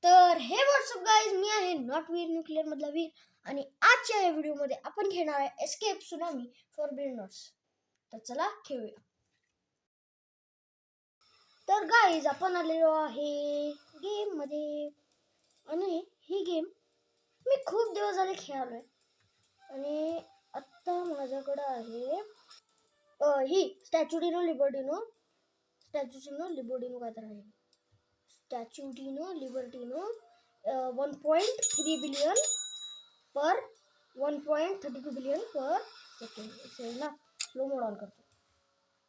तर हे WhatsApp guys, मी आहे नॉट वीर न्यूक्लिअर मधला वीर आणि आजच्या या व्हिडिओमध्ये आपण घेणार आहे एस्केप सुनामी फॉर बिगिनर्स. तर चला खेळूया. तर गाईज आपण आलेलो आहे गेम मध्ये आणि ही गेम मी खूप दिवस झाले खेळालोय आणि आता माझ्याकडे आहे ही स्टॅच्यूडिनो लिबर्टिनो काय तर आहे. स्टॅच्यूडिनो लिबर्टिनो 1.3 बिलियन पर 1.32 बिलियन पर सेकंड. ना स्लो मोड ऑन करतो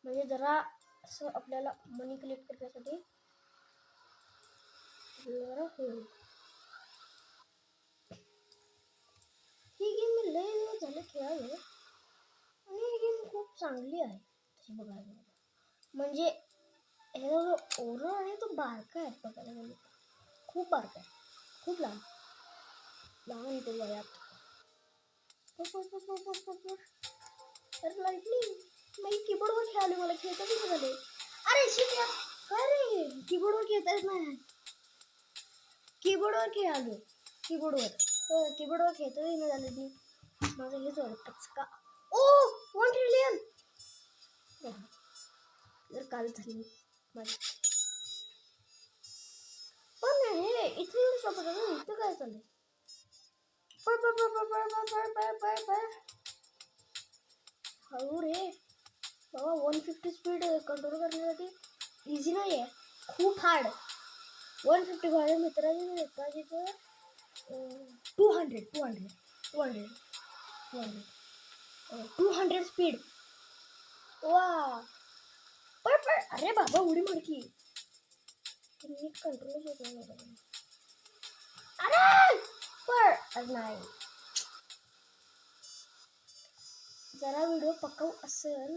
म्हणजे जरा असं आपल्याला मनी कलेक्ट करण्यासाठी जरा होईल. ही गेम मी लय दिवस झाले खेळाले आणि ही गेम खूप चांगली आहे तशी बघायला गेलं. म्हणजे ह्याचा जो ओनर आहे तो बारका आहे बघायला गेलं, खूप बारका आहे, खूप लहान तो वयात. अरे लाईटनिंग मी कीबोर्डवर खेळाले, मला खेळता नाही झाले. अरे शिट यार, काय रे कीबोर्डवर खेळता येत नाही. कीबोर्डवर खेळालो, कीबोर्डवर खेळता नाही झाले मी. माझं हेच वाटतंच का. ओ 1 ट्रिलियन जर काल झाली माझी. पण हे इथे येऊन शॉप ना, इथं काय चाललंय. हळू रे बाबा, 150 स्पीड कंट्रोल करण्यासाठी इझी नाही आहे, खूप हार्ड. 150 माझ्या मित्राने एकाजीचं 200 स्पीड. वा पण अरे बाबा उडी मारकी नीट कंट्रोल होत. अरे पण नाही, जरा व्हिडिओ पकव असेल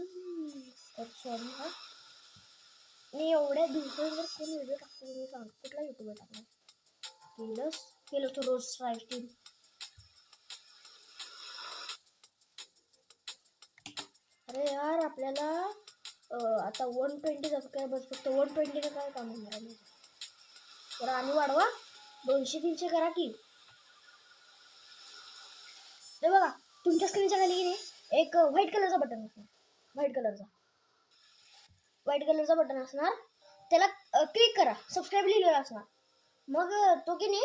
तर सॉरी हा. मी एवढ्या दिवसांवर कोण व्हिडिओ टाकतो मी सांग, कुठला युट्यूबवर टाकणार. केलं तो रोज स्ट्राईक. अरे यार आपल्याला आता 120 सबस्क्रायबर्स, फक्त 120 काय काम होणार आहे. तर आणि वाढवा 200-300 करा की. हे बघा तुमच्या स्क्रीनच्या खाली की एक व्हाईट कलरचा बटन असणार, व्हाईट कलरचा बटन असणार, त्याला क्लिक करा. सबस्क्राईब लिहिलेला असणार, मग तो की नाही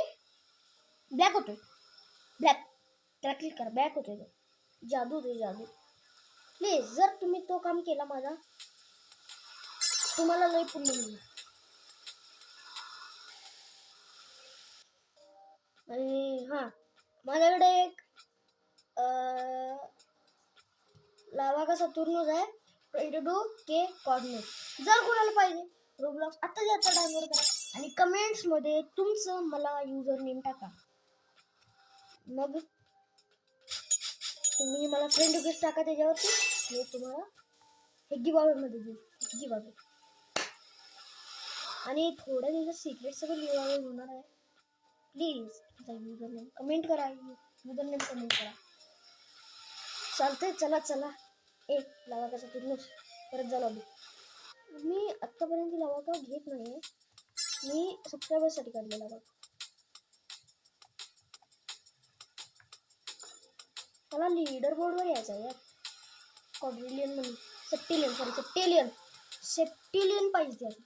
ब्लॅक होतोय, त्याला क्लिक करा, ब्लॅक होतोय, जादू होतोय जादू. प्लीज जर तुम्ही तो काम केला माझा, तुम्हाला लई पुण्य मिळणार. आणि हा माझ्याकडे एक लावा का सतुर्नोज आहे 22K कॉर्डिनेट. जर कोणाला पाहिजे रोब्लॉक्स आता डाउनलोड करा आणि कमेंट्स मध्ये तुमचं मला युजर नेम टाका. मग तुम्ही मला फ्रेंड रिक्वेस्ट टाका, त्याच्यावरती मी तुम्हाला हे गिव्हअवे मध्ये देईल, गिव्हअवे. आणि थोड्या दिवसात सिक्रेट सगळं गिव्हअवे होणार आहे. प्लीज तुमचा युजर नेम कमेंट करा, युजर नेम कमेंट करा. चालतंय, चला लावा कसा तुझ परत जा लॉबी. मी आत्तापर्यंत लावा का घेत नाही, मी सबस्क्रायबरसाठी काढलेला बघ. मला लीडर बोर्डवर यायचं आहे यार. क्वाड्रिलियन म्हणून सेप्टिलियन पाहिजे त्याला.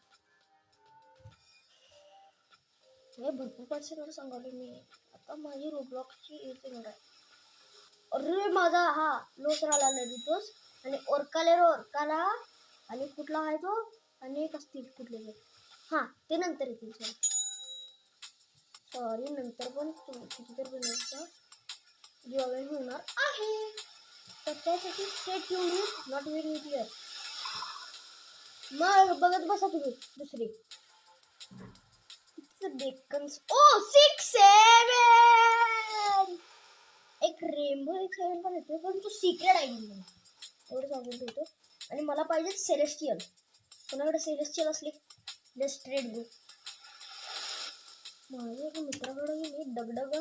हे भरपूर पर्सेंट सांगावले मी. आता माझी रोब्लॉक्सची एज आहे. अरे माझा हा लोसराला तोच आणि ओरकाला आणि कुठला आहे तो आणि एक असतील कुठले हा ते नंतर येतील. सॉरी नंतर पण कितीतरी बनवायचं गिव्हअवे होणार आहे, तर त्यासाठी stay tuned with not Veer nuclear. मग बघत बसा तुम्ही दुसरी डेक्कन्स. ओ 6-7 एक रेनबो 7 पण येतो, पण तो सिक्रेट आहे म्हणून एवढं सांगून ठेवतो. आणि मला पाहिजे सेलेस्टियल. कोणाकडे सेलेस्टियल असले लेट्स ट्रेड गो. माझ्या एका मित्राकडे मी डगडग,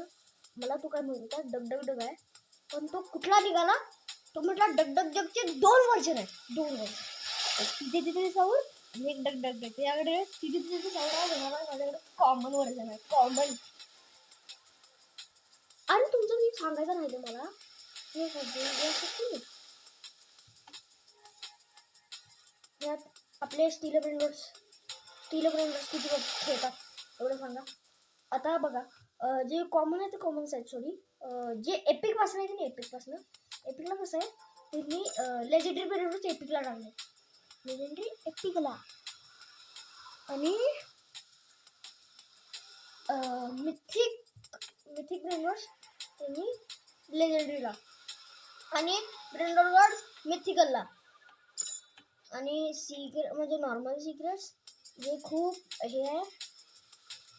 मला तो काय म्हणतो डगडग आहे, पण तो कुठला निघाला तो म्हटला डगडग जगचे 2 वर्जन आहे, 2 वर्जन. तिथे दिसावर आणि एक डग डग डग त्याकडे तिथे माझ्याकडे कॉमन व्हर्जन आहे कॉमन. आणि तुमचं मी सांगायचं राहिलं मला हे यात आपले स्टील ब्रेंडर्स किती खेळतात एवढं सांगा. आता बघा जे कॉमन आहे ते कॉमन्स आहेत सॉरी. जे एपिक पासून आहे की एपिकला कसं आहे ते मी लेजेंडरी ब्रेंडर्स एपिकला टाकले लेजेंडरी एपिकला आणि मिथिक ब्रेंडर्स त्यांनी लेजेंडरीला आणि ब्रेंडरवर्स मिथिकलला आणि सिक्रेट म्हणजे नॉर्मल सिक्रेट्स जे खूप हे आहे.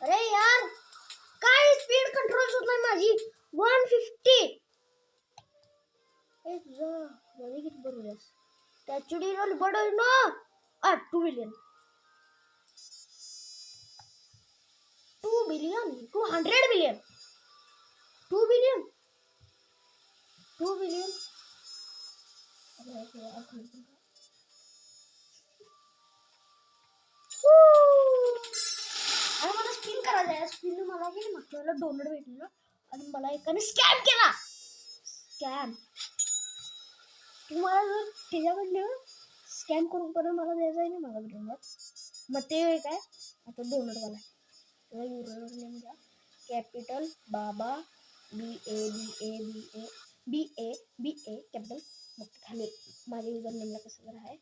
अरे यार काय स्पीड कंट्रोल होत नाही माझी 150. ए तुझं मध्ये किती बरोबर स्टॅच्यू रोल बड ना 2 बिलियन 200 बिलियन 2 बिलियन 2 बिलियन. आणि मला स्पिन करायचं आहे. स्पिन मला की मागच्या वेळेला डोनट भेटलेलं आणि मला एकाने स्कॅम केला. तुम्हाला जर त्याच्याकडनं स्कॅम करून पण मला द्यायचं आहे ना मला डोनट. मग ते काय आता डोनटवाला तेव्हा युजर नेम घ्या कॅपिटल बाबा BA कॅपिटल. मग खाली माझ्या युजर नेमला कसं जर आहे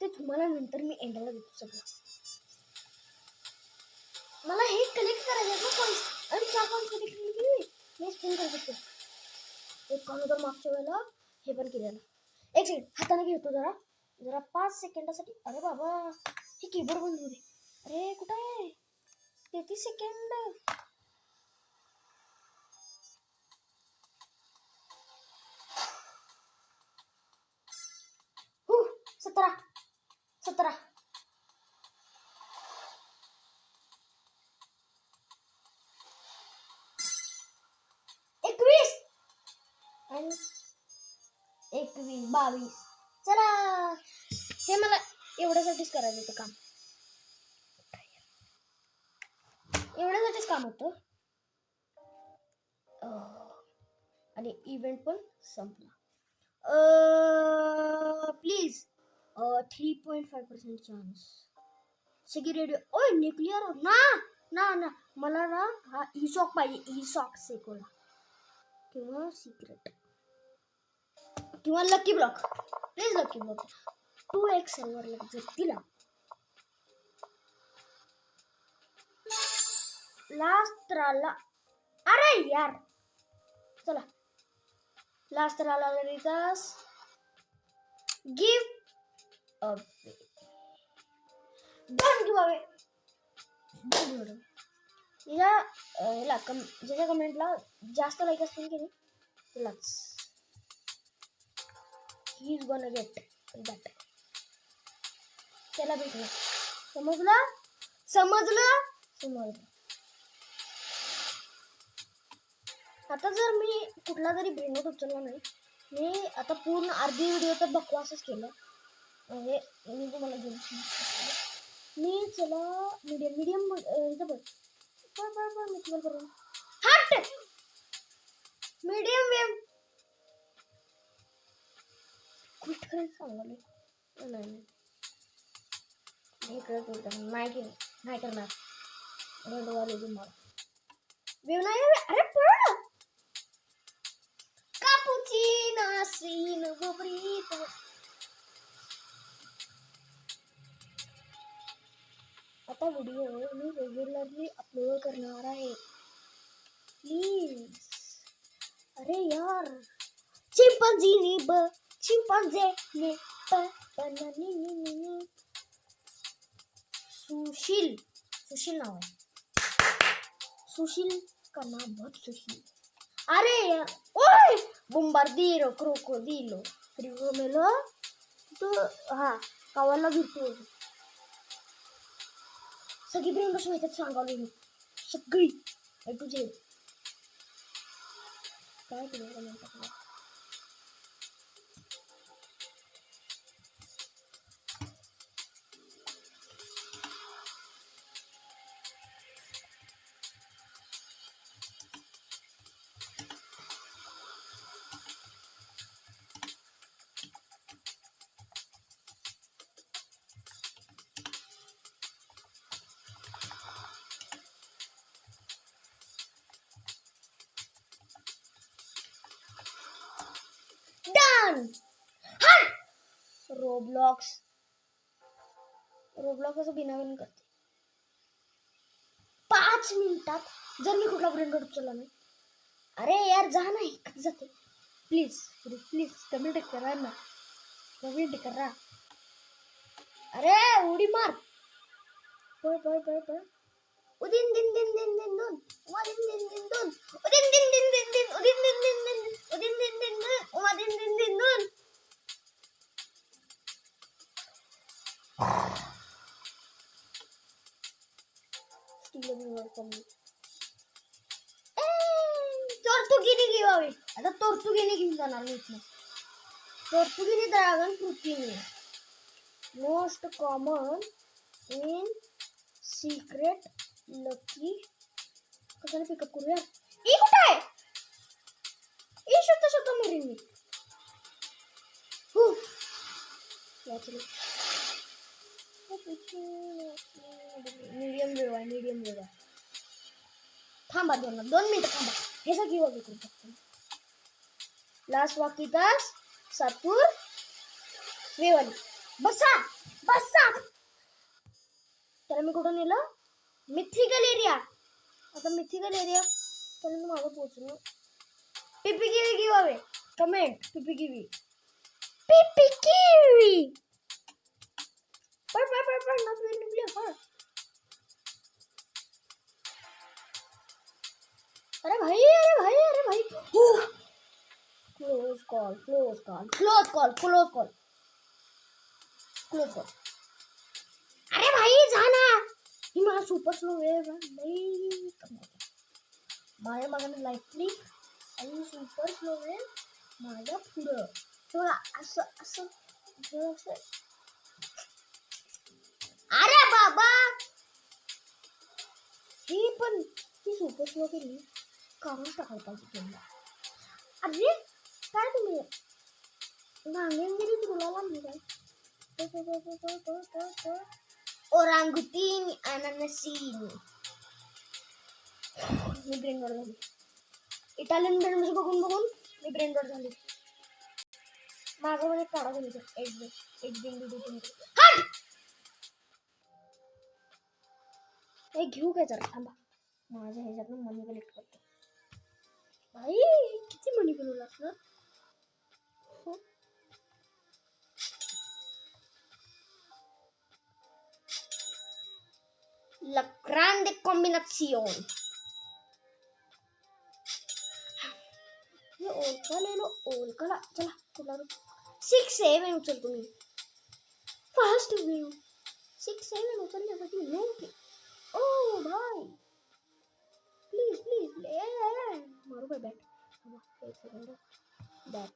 ते तुम्हाला नंतर मी एंडला देतो सगळं. मला हे कलेक्ट करायचं आहे ना पॉईंट्स आणि 4 पॉईंट्स कलेक्ट केली मी स्पिन करू शकतो. एक काम तर मागच्या वेळेला हे पण केलेलं. एक सेकंड हाताने घेतो जरा 5 सेकंदासाठी. अरे बाबा हे कीबोर्ड बंद होऊ दे. अरे कुठं आहे 33 सेकंड. 17 21 आणि 21 22. चला हे मला एवढ्यासाठीच करायचं होतं काम. एवढ्यासाठीच काम होतं आणि इव्हेंट पण संपला. प्लीज 3.5% चान्स सगळी रेडिओ. ओय न्यूक्लिअर ना मला ना हा ई-शॉक पाहिजे. ई-शॉक सेकोला किंवा सिक्रेट किंवा lucky block. Please lucky block 2x सर्व्हरला जर दिला लास्ट राला. अरे यार चला लास्ट राला रितास give away don't give away. याला ज्याच्या कमेंटला जास्त लाईक असतील की नाही त्यालाच he is gonna get that. त्याला भेटलं. समजलं. आता जर मी कुठला तरी ब्रेनोट उचलला नाही मी आता पूर्ण अर्धी व्हिडिओ तर बकवासच केलं. म्हणजे मी तुम्हाला घेऊन मी चला मीडियम इथं बघ मी तुम्हाला करून हट मीडियम वेव क्विट करायचं सांगाले नाही हे करत होतं नाही करणार. रेडवाले तुम्हाला वेव नाही. अरे पळ कापुचिनो सीन गोब्रीत. आता व्हिडिओ मी रेग्युलरली अपलोड करणार आहे प्लीज. अरे यार चिंपांझी ने सुशील नाव आहे. सुशील का नाम बहुत सुशील. अरे यार ओय बोंबार्दिरो क्रोकोडिलो फ्रिगोमेलो तो हा कावाला भिरतो. सगळी ब्रेंडर्स माहिती सांगावली मी सगळी A to Z. काय केलं म्हणतात रोब्लॉक्स असं बिनाविन करते 5 मिनिटात. जर मी कुठला ब्रेन रॉट उचलला नाही, अरे यार जा नाही, कधी जाते. प्लीज कमेंट करा ना, कमेंट करा. अरे उडी मार. पळ. उदिन दिन दिन दिन दिन दोन, उदिन दिन दिन दोन, उदिन दिन दिन दिन दिन, उदिन दिन दिन दिन, उदिन दिन दिन दोन, उदिन दिन दिन दोन. तोर्तुगिनी गिवावी. आता तोर्तुगिनी घेऊन जाणार मी इथनं. तोर्तुगिनी ड्रॅगन फ्रुटीनी most common in secret lucky. कशाने पिकअप करूया. ई कुठे आहे. ई शोधता मरीन मी. मीडियम वेव आहे. थांबा 2 मिनिटं थांबा. हे सगळं गिव अवे करू शकतो. लास्ट वाकितास सातूर वेवाली. बसा. त्याला मी कुठं नेलं. Mythical area. आता मिथिकल एरिया पर्यंत माझं पोहोचलो. Pipi Kiwi give away. Comment Pipi Kiwi. पळ निघले. अरे भाई. Close call. अरे भाई जा ना. ही मला सुपर स्लो वेळ नाही. माझ्या मागाने लाईटली आणि सुपर स्लो वेळ माझ्या पुढं. तेव्हा असं. अरे बाबा ही पण ती सुपर स्लो केली. काढून टाकायला पाहिजे त्यांना. अरे काय तुम्ही नांगेंगिरी तुला लांबली काय. ओरांगुटीन अनानसीन. मी ब्रेन रॉट झाली. इटालियन ब्रेन बघून मी ब्रेन रॉट झाली. माझं म्हणजे काढा झाली. एक घेऊ काय जरा थांबा. माझ्या ह्याच्यातून मनी कलेक्ट करतो. भाई किती मनी बनवू लागणार. La grande combinazione. ये ओळखला चला तुला 6-7 उचल तुम्ही. फास्ट व्ह्यू 6-7 उचलण्यासाठी नव्हते. ओ भाई प्लीज मारू काय बॅट. बॅट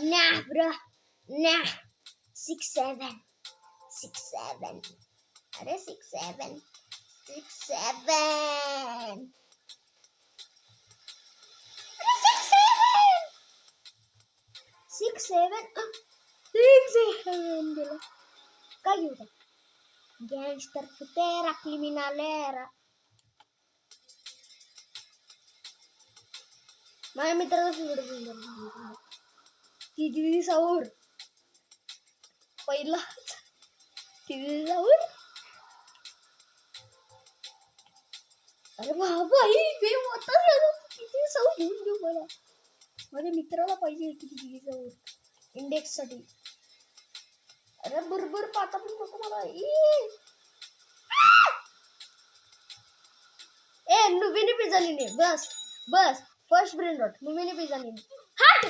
ना ब्रो ना. 6-7. अरे 6-7. 6-7 गेला. काय घेऊ त्या गँगस्टर फुटेरा क्रिमिनालेरा. माझ्या मित्राला सुंदर ती साऊर पहिला ती साऊर. अरे बाबा ही किती साऊर घेऊन देऊ मला. माझ्या मित्राला पाहिजे किती साऊर इंडेक्स साठी. अरे बरोबर पाता पण नको मला. नुबीने पिझ्झा लिहिणे. बस फर्स्ट ब्रेन रॉट नुबीने पिझ्झा लिहिणे. हट